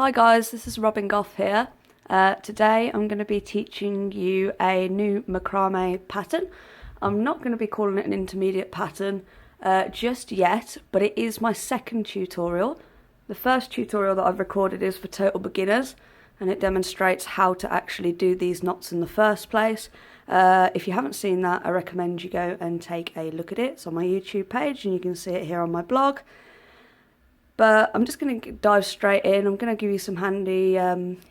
Hi guys, this is Robyn Gough here. Today I'm going to be teaching you a new macrame pattern. I'm not going to be calling it an intermediate pattern just yet, but it is my second tutorial. The first tutorial that I've recorded is for total beginners, and it demonstrates how to actually do these knots in the first place. If you haven't seen that, I recommend you go and take a look at it. It's on my YouTube page and you can see it here on my blog. But I'm just going to dive straight in. I'm going to give you some handy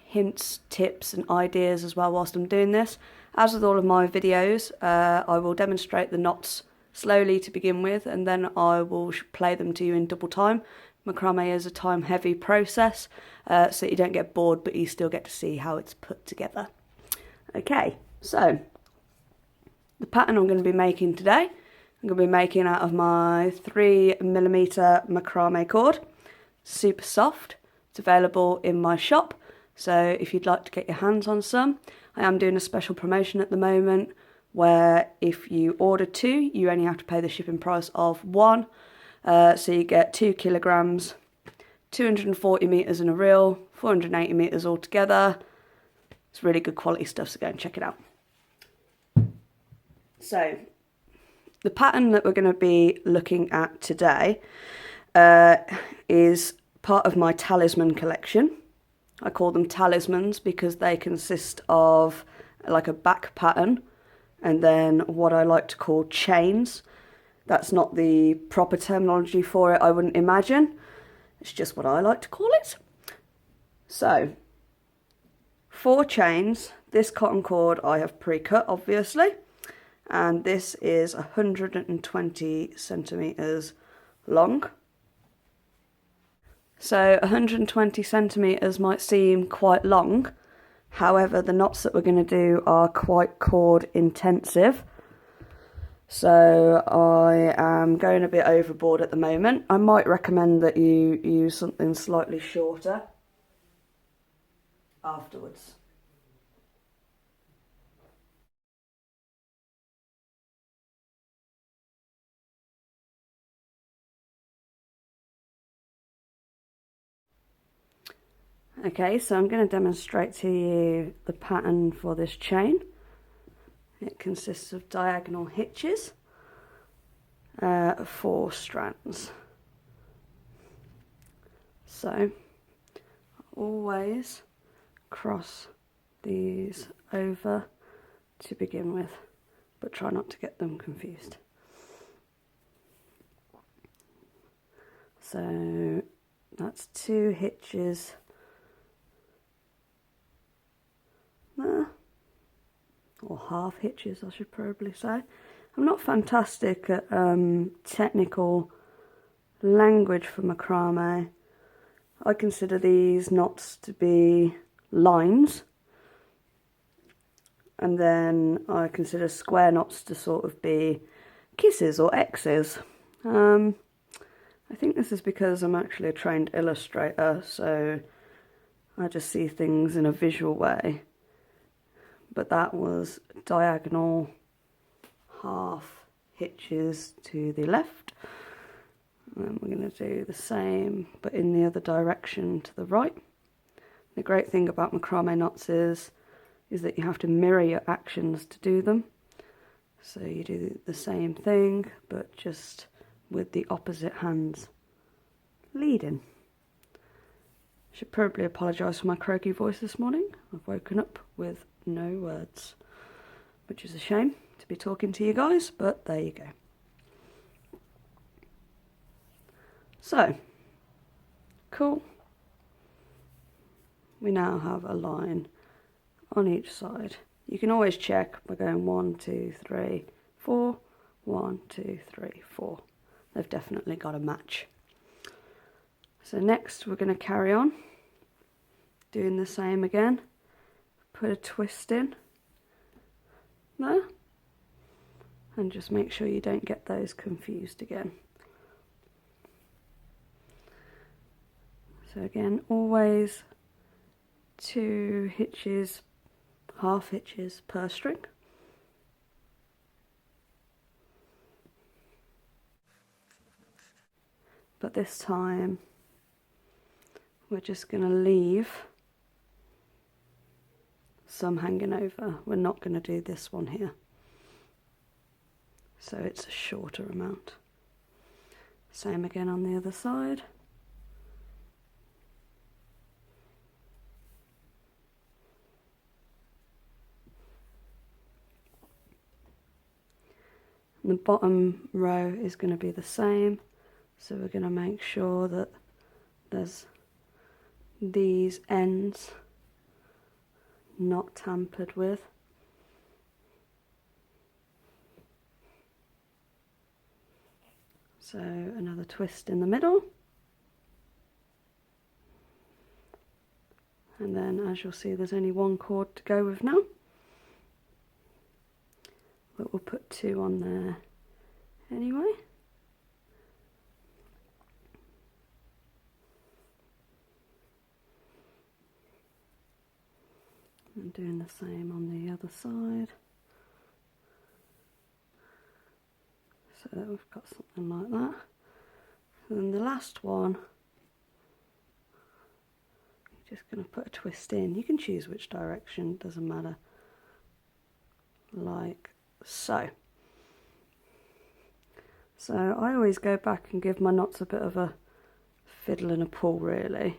hints, tips and ideas as well whilst I'm doing this. As with all of my videos, I will demonstrate the knots slowly to begin with, and then I will play them to you in double time. Macrame is a time heavy process, so you don't get bored, but you still get to see how it's put together. Okay, so the pattern I'm going to be making today, I'm going to be making out of my 3mm macrame cord. Super soft. It's available in my shop, so if you'd like to get your hands on some, I am doing a special promotion at the moment where if you order 2, you only have to pay the shipping price of 1. So you get 2 kilograms, 240 meters in a reel, 480 meters altogether. It's really good quality stuff, so go and check it out. So the pattern that we're going to be looking at today is part of my talisman collection. I call them talismans because they consist of like a back pattern and then what I like to call chains. That's not the proper terminology for it, I wouldn't imagine. It's just what I like to call it. So 4 chains. This cotton cord I have pre-cut, obviously, and this is 120 centimeters long. So 120 centimeters might seem quite long, however the knots that we're going to do are quite cord intensive, so I am going a bit overboard at the moment. I might recommend that you use something slightly shorter afterwards. Okay, so I'm going to demonstrate to you the pattern for this chain. It consists of diagonal hitches, 4 strands. So always cross these over to begin with, but try not to get them confused. So that's 2 hitches there, or half hitches I should probably say. I'm not fantastic at technical language for macrame. I consider these knots to be lines, and then I consider square knots to sort of be kisses or X's. I think this is because I'm actually a trained illustrator, so I just see things in a visual way. But that was diagonal half hitches to the left. And we're going to do the same, but in the other direction to the right. The great thing about macrame knots is that you have to mirror your actions to do them. So you do the same thing, but just with the opposite hands leading. Should probably apologise for my croaky voice this morning. I've woken up with no words, which is a shame to be talking to you guys, but there you go. So, cool. We now have a line on each side. You can always check by going 1, 2, 3, 4, 1, 2, 3, 4. They've definitely got a match. So next we're going to carry on doing the same again. Put a twist in there and just make sure you don't get those confused again. So again, always 2 hitches, half hitches per string. But this time we're just going to leave some hanging over. We're not going to do this one here. So it's a shorter amount. Same again on the other side. And the bottom row is going to be the same. So we're going to make sure that there's these ends not tampered with. So another twist in the middle. And then, as you'll see, there's only one cord to go with now. But we'll put 2 on there anyway. And doing the same on the other side. So that we've got something like that. And then the last one, you're just going to put a twist in. You can choose which direction, doesn't matter. Like so. So I always go back and give my knots a bit of a fiddle and a pull, really,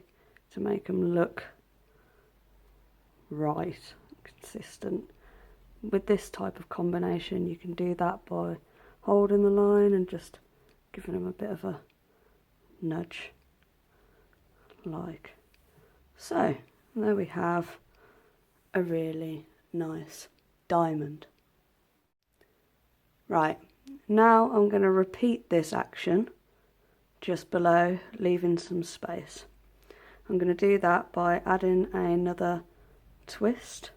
to make them look right, consistent. With this type of combination, you can do that by holding the line and just giving them a bit of a nudge, like so. And there we have a really nice diamond. Right, now I'm going to repeat this action just below, leaving some space. I'm going to do that by adding another twist.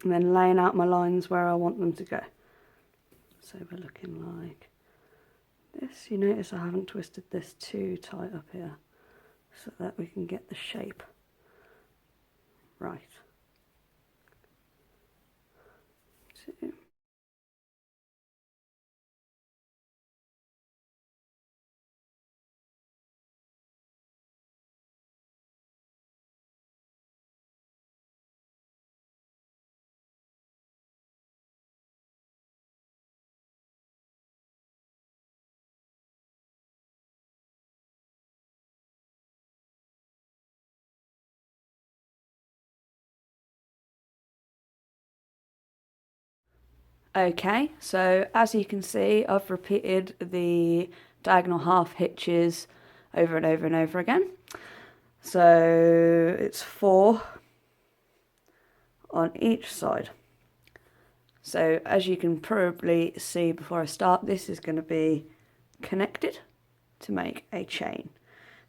And then laying out my lines where I want them to go. So we're looking like this. You notice I haven't twisted this too tight up here, so that we can get the shape right. 2. Okay, so as you can see, I've repeated the diagonal half hitches over and over and over again. So it's 4 on each side. So as you can probably see before I start, this is going to be connected to make a chain.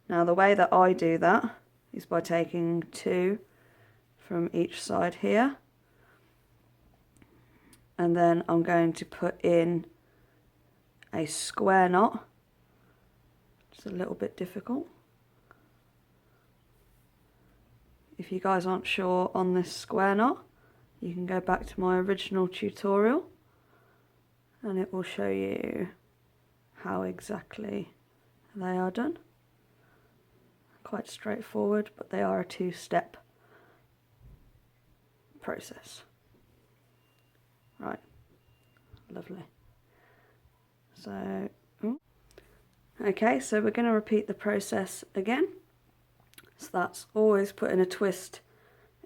Now the way that I do that is by taking 2 from each side here. And then I'm going to put in a square knot. It's a little bit difficult. If you guys aren't sure on this square knot, you can go back to my original tutorial and it will show you how exactly they are done. Quite straightforward, but they are a 2-step process. Right, lovely. So, okay, so we're going to repeat the process again. So that's always putting a twist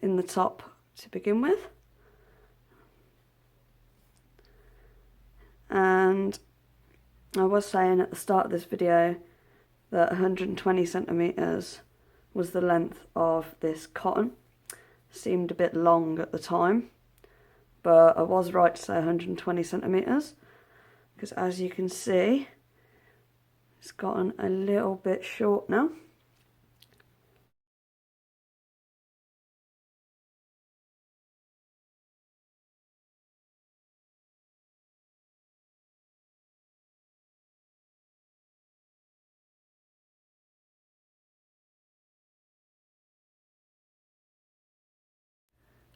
in the top to begin with. And I was saying at the start of this video that 120 centimetres was the length of this cotton. Seemed a bit long at the time, but I was right to say 120 centimetres, because as you can see, it's gotten a little bit short now.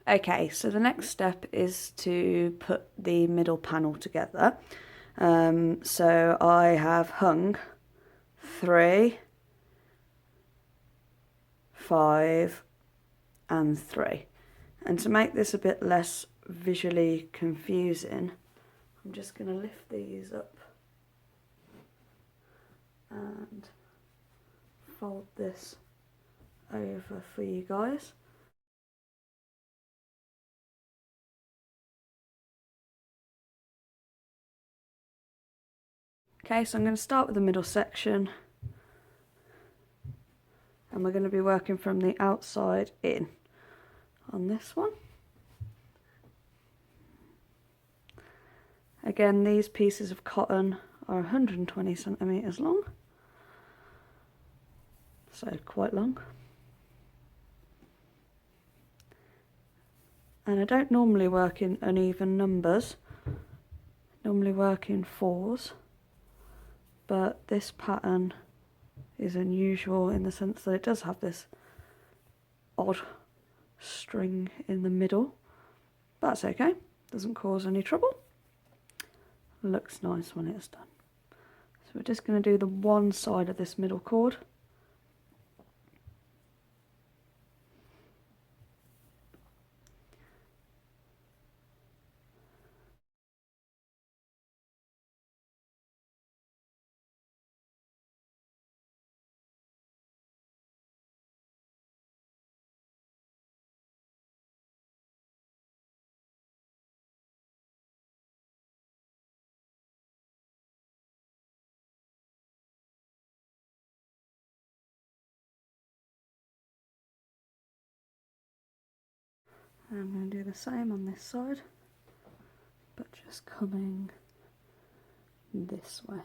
Okay, so the next step is to put the middle panel together. So I have hung 3, 5 and 3. And to make this a bit less visually confusing, I'm just going to lift these up and fold this over for you guys. Okay, so I'm going to start with the middle section, and we're going to be working from the outside in on this one. Again, these pieces of cotton are 120 centimetres long, so quite long. And I don't normally work in uneven numbers, I normally work in 4s, but this pattern is unusual in the sense that it does have this odd string in the middle. That's okay, doesn't cause any trouble. Looks nice when it's done. So we're just going to do the one side of this middle cord. And I'm going to do the same on this side, but just coming this way.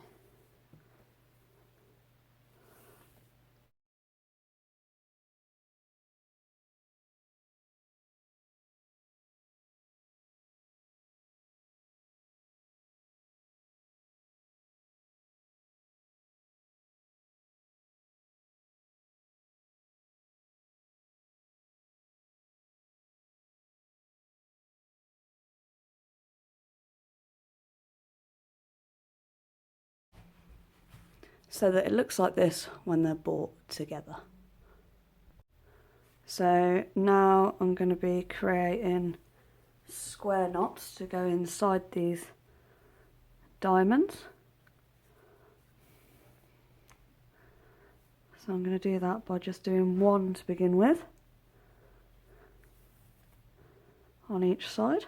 So that it looks like this when they're bought together. So now I'm going to be creating square knots to go inside these diamonds. So I'm going to do that by just doing one to begin with on each side.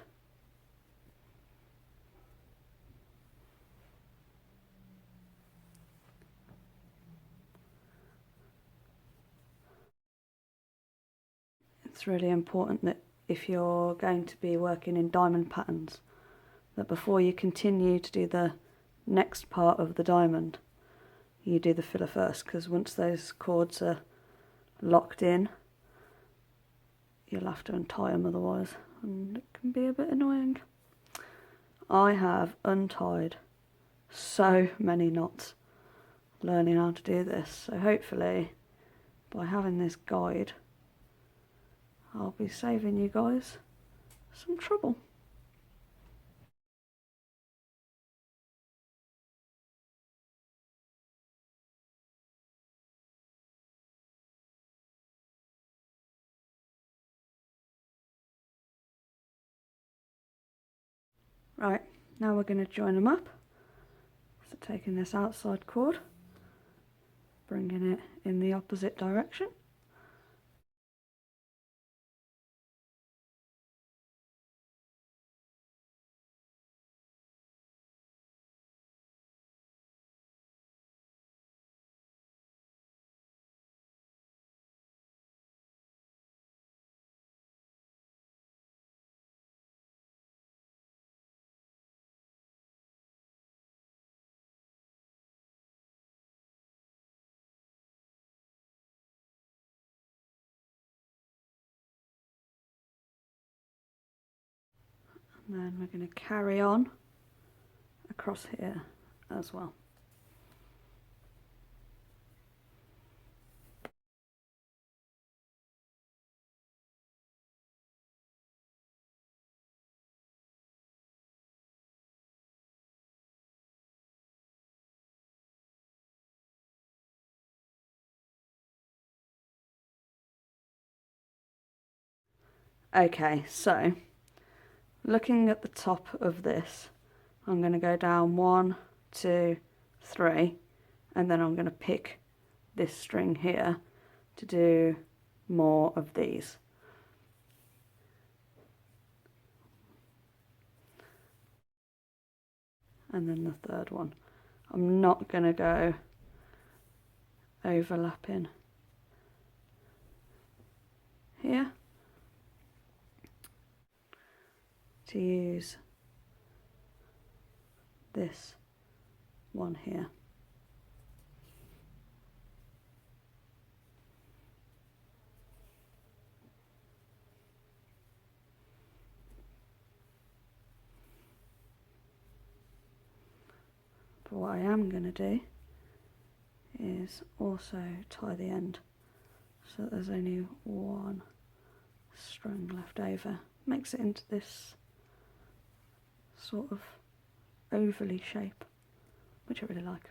It's really important that if you're going to be working in diamond patterns, that before you continue to do the next part of the diamond, you do the filler first, because once those cords are locked in, you'll have to untie them otherwise, and it can be a bit annoying. I have untied so many knots learning how to do this, so hopefully by having this guide I'll be saving you guys some trouble. Right, now we're going to join them up. So taking this outside cord, bringing it in the opposite direction. And then we're going to carry on across here as well. Okay, so looking at the top of this, I'm going to go down 1, 2, 3, and then I'm going to pick this string here to do more of these. And then the third one. I'm not going to go overlapping here to use this one here. But what I am going to do is also tie the end so that there's only one string left over. Makes it into this sort of ovally shape, which I really like.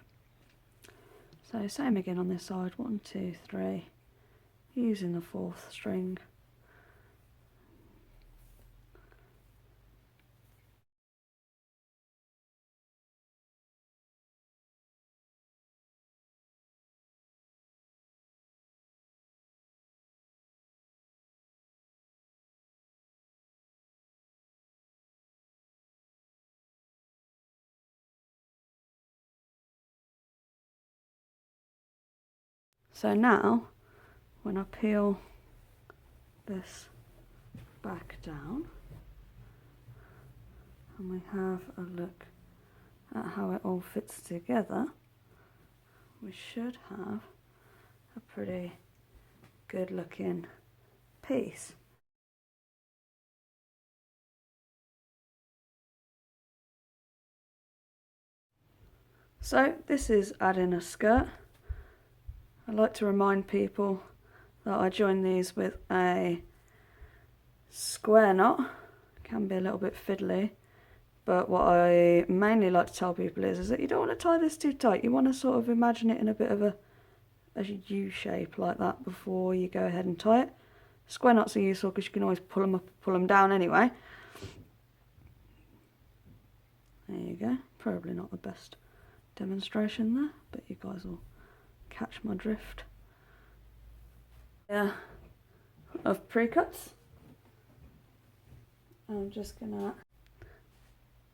So same again on this side, 1, 2, 3, using the 4th string. So now, when I peel this back down, and we have a look at how it all fits together, we should have a pretty good looking piece. So this is adding a skirt. I like to remind people that I join these with a square knot. It can be a little bit fiddly, but what I mainly like to tell people is that you don't want to tie this too tight. You want to sort of imagine it in a bit of a U shape like that before you go ahead and tie it. Square knots are useful because you can always pull them up, pull them down anyway. There you go. Probably not the best demonstration there, but you guys will catch my drift. Yeah, of pre-cuts. I'm just gonna...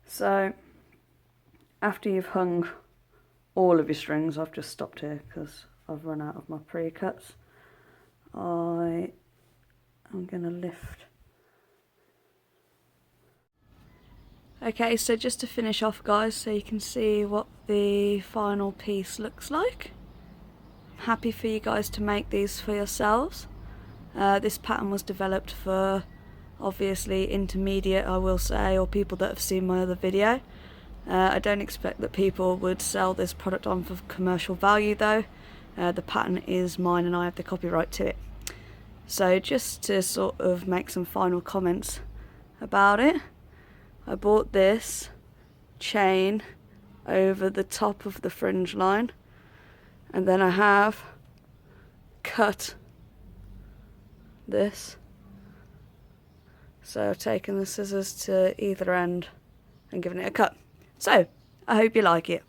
So, after you've hung all of your strings, I've just stopped here because I've run out of my pre-cuts. I'm gonna lift. Okay, so just to finish off, guys, so you can see what the final piece looks like. I'm happy for you guys to make these for yourselves. This pattern was developed for obviously intermediate, I will say, or people that have seen my other video. I don't expect that people would sell this product on for commercial value though. The pattern is mine and I have the copyright to it. So just to sort of make some final comments about it, I bought this chain over the top of the fringe line, and then I have cut this. So I've taken the scissors to either end and given it a cut. So I hope you like it.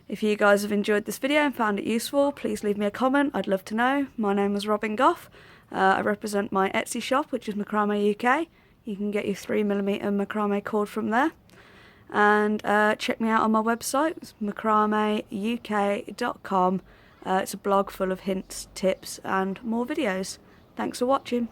If you guys have enjoyed this video and found it useful, please leave me a comment. I'd love to know. My name is Robyn Gough. I represent my Etsy shop, which is Macrame UK. You can get your 3mm macrame cord from there. And check me out on my website, it's macrameuk.com. It's a blog full of hints, tips and more videos. Thanks for watching.